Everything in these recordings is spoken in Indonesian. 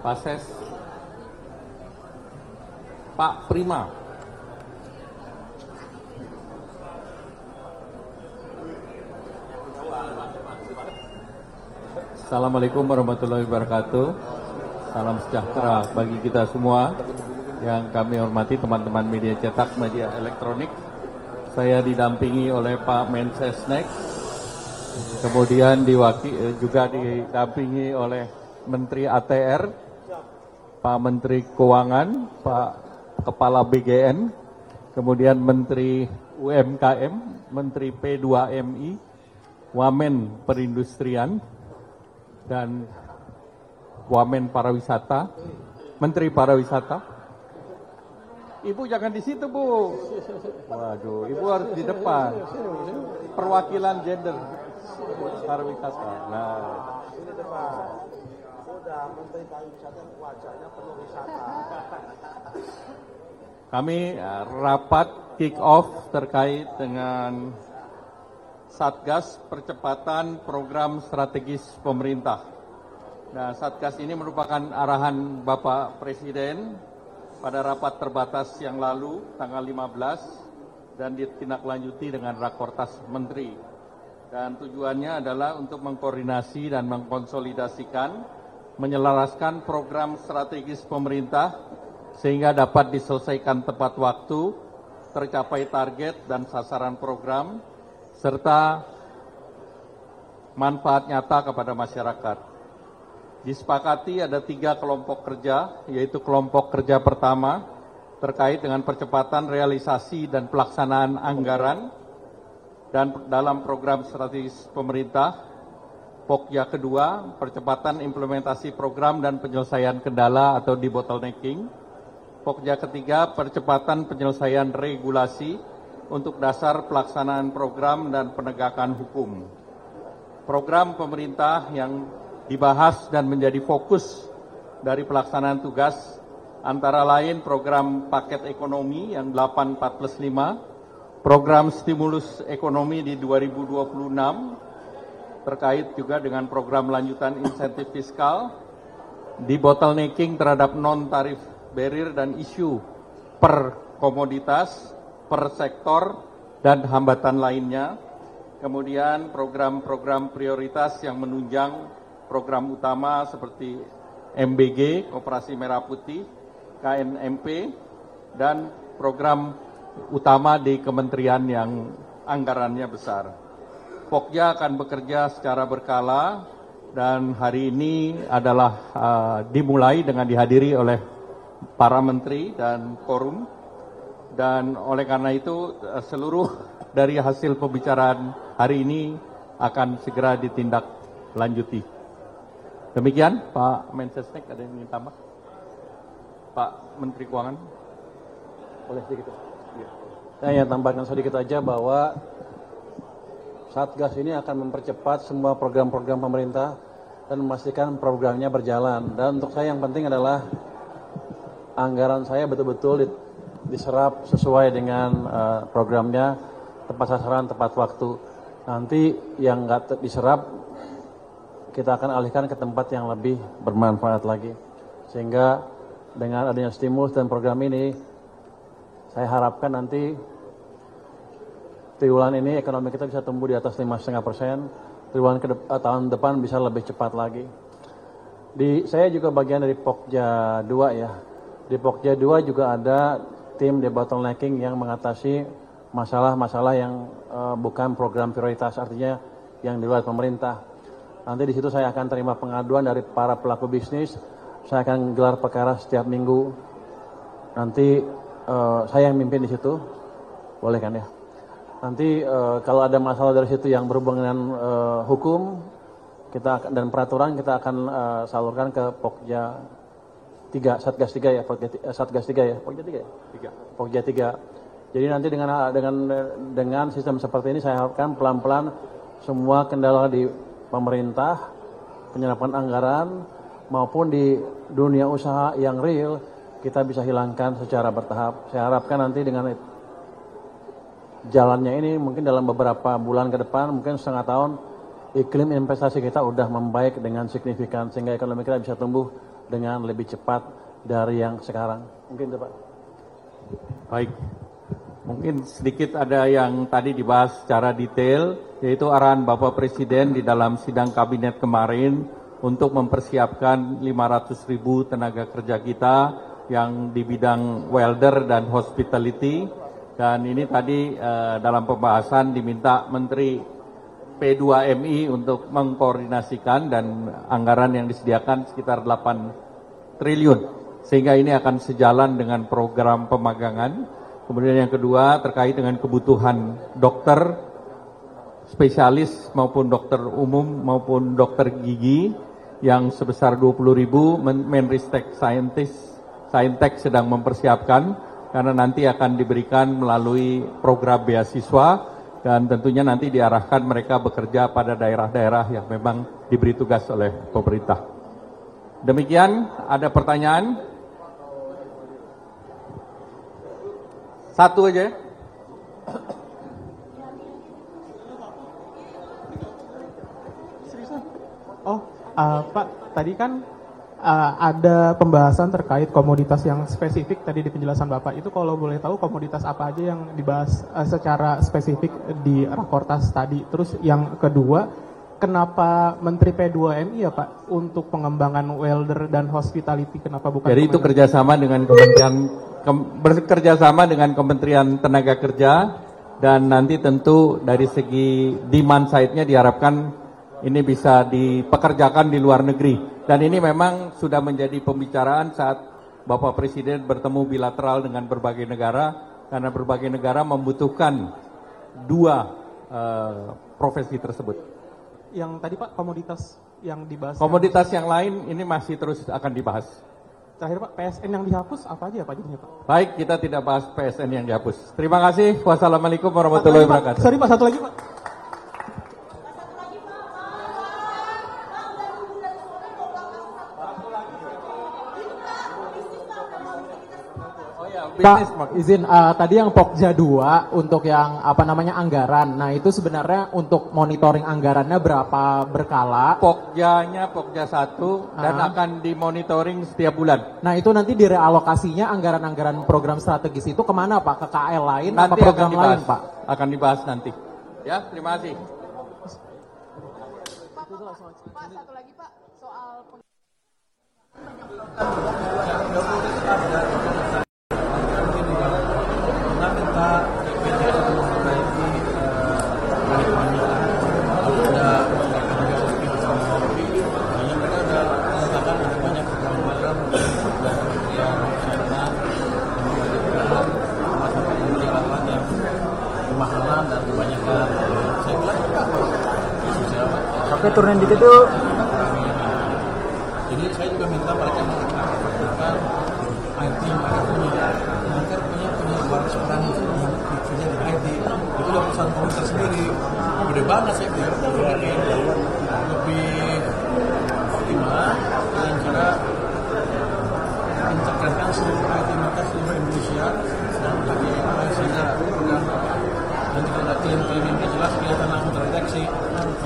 Pases, Pak Prima. Assalamualaikum warahmatullahi wabarakatuh. Salam sejahtera bagi kita semua. Yang kami hormati teman-teman media cetak, media elektronik. Saya didampingi oleh Pak Mensesnek, kemudian juga didampingi oleh Menteri ATR, Pak Menteri Keuangan, Pak Kepala BGN, kemudian Menteri UMKM, Menteri P2MI, Wamen Perindustrian, dan Wamen Pariwisata, Menteri Pariwisata. Ibu jangan di situ, Bu. Waduh, Ibu harus di depan. Perwakilan gender pariwisata. Nah, ini depan. Sudah Menteri Pariwisata wajahnya penuh wisata. Kami rapat kick off terkait dengan Satgas Percepatan Program Strategis Pemerintah. Nah, Satgas ini merupakan arahan Bapak Presiden pada rapat terbatas yang lalu, tanggal 15, dan ditindaklanjuti dengan Rakortas Menteri. Dan tujuannya adalah untuk mengkoordinasi dan mengkonsolidasikan, menyelaraskan program strategis pemerintah, sehingga dapat diselesaikan tepat waktu, tercapai target dan sasaran program, serta manfaat nyata kepada masyarakat. Disepakati ada 3 kelompok kerja, yaitu kelompok kerja pertama terkait dengan percepatan realisasi dan pelaksanaan anggaran dan dalam program strategis pemerintah. Pokja kedua, percepatan implementasi program dan penyelesaian kendala atau debottlenecking. Pokja ketiga, percepatan penyelesaian regulasi untuk dasar pelaksanaan program dan penegakan hukum. Program pemerintah yang dibahas dan menjadi fokus dari pelaksanaan tugas antara lain program paket ekonomi yang 8+5, program stimulus ekonomi di 2026, terkait juga dengan program lanjutan insentif fiskal, debottlenecking terhadap non-tarif barrier dan isu per komoditas, per sektor, dan hambatan lainnya. Kemudian program-program prioritas yang menunjang program utama seperti MBG, Koperasi Merah Putih, KNMP, dan program utama di kementerian yang anggarannya besar. Pokja akan bekerja secara berkala dan hari ini adalah dimulai dengan dihadiri oleh para menteri dan forum. Dan oleh karena itu seluruh dari hasil pembicaraan hari ini akan segera ditindaklanjuti. Demikian, Pak Mensesnek, ada yang ingin tambah? Pak Menteri Keuangan? Boleh sedikit. Ya. Saya tambahkan sedikit aja bahwa Satgas ini akan mempercepat semua program-program pemerintah dan memastikan programnya berjalan. Dan untuk saya yang penting adalah anggaran saya betul-betul diserap sesuai dengan programnya, tepat sasaran, tepat waktu. Nanti yang nggak diserap, kita akan alihkan ke tempat yang lebih bermanfaat lagi. Sehingga dengan adanya stimulus dan program ini, saya harapkan nanti triwulan ini ekonomi kita bisa tumbuh di atas 5,5%, triwulan tahun depan bisa lebih cepat lagi. Saya juga bagian dari Pokja 2 ya. Di Pokja 2 juga ada tim debottlenecking yang mengatasi masalah-masalah yang bukan program prioritas, artinya yang di luar pemerintah. Nanti di situ saya akan terima pengaduan dari para pelaku bisnis. Saya akan gelar perkara setiap minggu. Nanti saya yang mimpin di situ, boleh kan ya? Nanti kalau ada masalah dari situ yang berhubungan dengan hukum dan peraturan, kita akan salurkan ke Pokja 3, Satgas 3 ya, Satgas 3 ya, Pokja 3 ya? 3. Pokja 3. Jadi nanti dengan sistem seperti ini saya harapkan pelan-pelan semua kendala di pemerintah, penyerapan anggaran, maupun di dunia usaha yang real, kita bisa hilangkan secara bertahap. Saya harapkan nanti dengan jalannya ini mungkin dalam beberapa bulan ke depan, mungkin setengah tahun, iklim investasi kita udah membaik dengan signifikan, sehingga ekonomi kita bisa tumbuh dengan lebih cepat dari yang sekarang. Mungkin itu Pak. Baik. Mungkin sedikit ada yang tadi dibahas secara detail, yaitu arahan Bapak Presiden di dalam sidang kabinet kemarin untuk mempersiapkan 500.000 tenaga kerja kita yang di bidang welder dan hospitality. Dan ini tadi dalam pembahasan diminta Menteri P2MI untuk mengkoordinasikan, dan anggaran yang disediakan sekitar 8 triliun. Sehingga ini akan sejalan dengan program pemagangan. Kemudian yang kedua terkait dengan kebutuhan dokter spesialis maupun dokter umum maupun dokter gigi yang sebesar 20.000, Menristek Saintek sedang mempersiapkan karena nanti akan diberikan melalui program beasiswa dan tentunya nanti diarahkan mereka bekerja pada daerah-daerah yang memang diberi tugas oleh pemerintah. Demikian, ada pertanyaan? Satu aja. Pak, tadi kan ada pembahasan terkait komoditas yang spesifik tadi di penjelasan Bapak. Itu kalau boleh tahu komoditas apa aja yang dibahas secara spesifik di Rakortas tadi. Terus yang kedua, kenapa Menteri P2MI ya Pak untuk pengembangan welder dan hospitality, kenapa bukan? Jadi itu kerjasama dengan bekerjasama dengan Kementerian Tenaga Kerja, dan nanti tentu dari segi demand side-nya diharapkan ini bisa dipekerjakan di luar negeri. Dan ini memang sudah menjadi pembicaraan saat Bapak Presiden bertemu bilateral dengan berbagai negara, karena berbagai negara membutuhkan dua profesi tersebut. Yang tadi Pak, komoditas yang dibahas. Komoditas yang lain ini masih terus akan dibahas. Terakhir Pak, PSN yang dihapus apa aja ya Pak jadinya Pak? Baik, kita tidak bahas PSN yang dihapus. Terima kasih. Wassalamualaikum warahmatullahi wabarakatuh. Sorry Pak, satu lagi Pak. Pak, izin tadi yang Pokja 2 untuk yang anggaran. Nah, itu sebenarnya untuk monitoring anggarannya berapa berkala? Pokjanya Pokja 1 dan akan dimonitoring setiap bulan. Nah, itu nanti direalokasinya anggaran-anggaran program strategis itu kemana Pak? Ke KL lain nanti apa program lain Pak? Akan dibahas nanti. Ya, terima kasih. Pak, satu lagi Pak, soal Oke, turunin dikit tuh. Jadi saya juga minta mereka mengaktifkan IT yang mereka punya. Mereka punya barang sekarang itu yang kerja di IT. Itu udah perusahaan komputer sendiri. Gede banget saya bilang. Lebih optimal dengan cara integrasikan seluruh IT mereka seluruh Indonesia dan pakai AI sehingga dan kalau ada klaim-klaim yang jelas kelihatan langsung terdeteksi.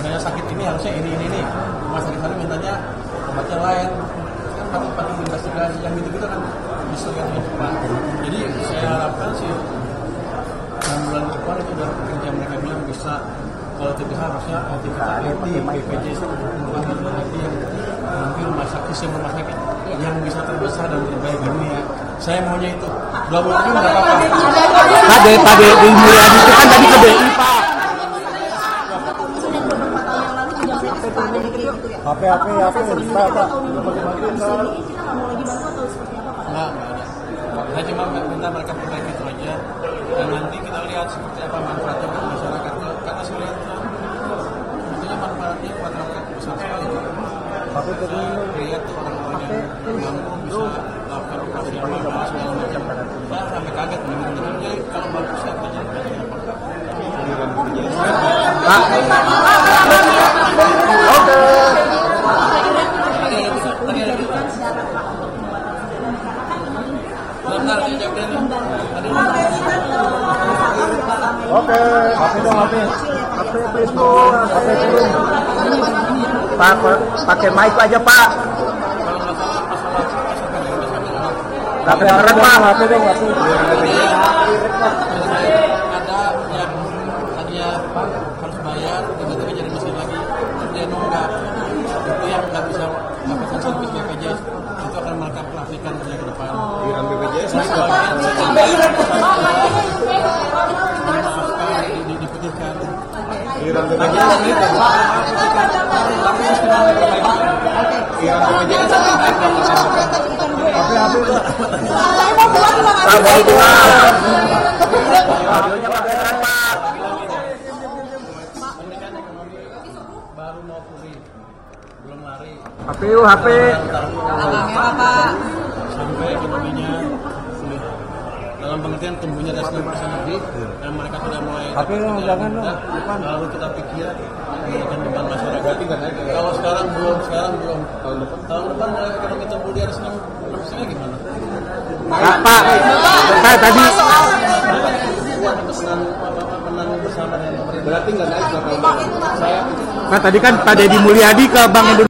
Misalnya sakit ini harusnya ini. Mas sakit sana mintanya obatnya lain. Kan pakai investigasi yang gitu-gitu kan bisa dengan cepat. Jadi saya harapkan sih 6 bulan depan itu udah kerja mereka bilang bisa. Kalau tidak harusnya IT, BPJ IT yang nanti rumah sakit yang bisa terbesar dan terbaik di dunia. Saya maunya itu. Belum lagi nggak apa-apa. Tadi di Mulyadi itu kan tadi ke BI Pak. HP Pak. Enggak ada. Saya cuma minta mereka perbaiki itu aja. Dan nanti kita lihat seperti apa manfaatnya buat masyarakat. Karena saya lihat tentunya manfaatnya buat rakyat besar sekali. Lihat tuh orang-orang yang mampu bisa melakukan operasi yang mahal segala macam. Saya sampai kaget mendengarnya. Kalau bagus ya kerja Pak, pakai mic aja Pak. kalau masalah Ada yang tadinya harus bayar, tiba-tiba jadi miskin lagi, dia nunggak. Itu yang nggak bisa mendapatkan servis BPJS, itu akan mereka perhatikan ke depan. Iuran BPJS diputihkan. Iuran BPJS itu tapi sistemnya diperbaiki. Iuran BPJS baru mau pulih, belum lari. HP. Sampai ekonominya pulih. Dalam pengertian tumbuhnya dari 9% lebih, dan mereka sudah mulai. HP jangan dong. Lalu kita pikir menurunkan beban masyarakat. Kalau sekarang belum. Tahun depan mulai ekonomi tumbuh di atas 6% gimana? Pak tadi menang bersama dengan pemerintah. berarti nggak naik. Saya Nah tadi kan Pak Deddy Mulyadi ke Bank Indonesia.